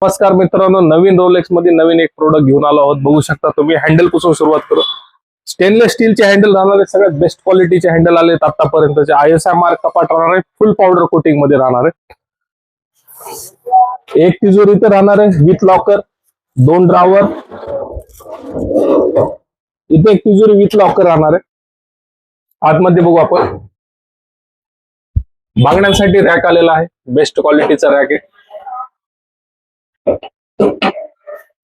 नमस्कार मित्रांनो, नवीन रोलेक्स मध्ये नवीन एक प्रोडक्ट घेऊन आलो आहोत. बघू शकता तुम्ही. हँडल पासून सुरुवात करू. स्टेनलेस स्टीलचे हँडल राहणार आहे. सगळ्यात बेस्ट क्वालिटीचे हँडल आलेत आतापर्यंतचे. ISI मार्क कपाट राहणार आहे. फुल पावडर कोटिंग मध्ये राहणार आहे. एक तिजोरी इथे राहणार आहे विथ लॉकर, 2 ड्रावर. इथे एक तिजोरी विथ लॉकर राहणार आहे. आतमध्ये बघू आपण. बांगड्यांसाठी रॅक आलेला आहे. बेस्ट क्वालिटीचा रॅक आहे.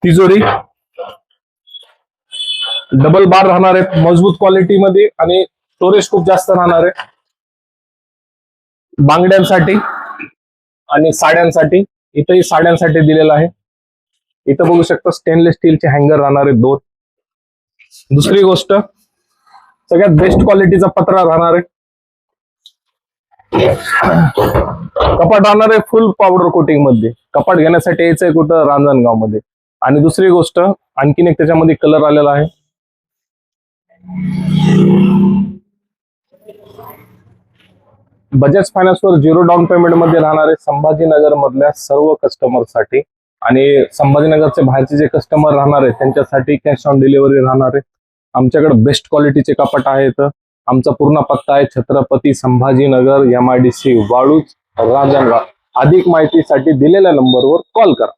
तिजोरी डबल बार राहणार आहे, मजबूत क्वालिटी मध्ये, आणि स्टोरेज खूप जास्त राहणार आहे. बांगड्यांसाठी आणि साड्यांसाठी, इथंही साड्यांसाठी दिलेलं आहे. इथं बघू शकता स्टेनलेस स्टीलचे हँगर राहणार आहेत 2. दुसरी गोष्ट, सगळ्यात बेस्ट क्वालिटीचा पत्रा राहणार आहे. कपाट राहणार आहे फुल पावडर कोटिंग मध्ये. कपाट घेण्यासाठी यायचंय कुठं? रांजणगाव मध्ये. आणि दुसरी गोष्ट, आणखीन एक त्याच्यामध्ये कलर आलेला आहे. बजाज फायनान्सवर 0 डाऊन पेमेंट मध्ये राहणार आहे संभाजीनगर मधल्या सर्व कस्टमर साठी. आणि संभाजीनगरचे बाहेरचे जे कस्टमर राहणार आहेत त्यांच्यासाठी कॅश ऑन डिलिव्हरी राहणार आहे. आमच्याकडे बेस्ट क्वालिटीचे कपाट आहेत. आमचा पूर्ण पत्ता आहे छत्रपती संभाजीनगर, MIDC वाळूज, रांजणगाव. अधिक माहितीसाठी दिलेल्या नंबरवर कॉल करा.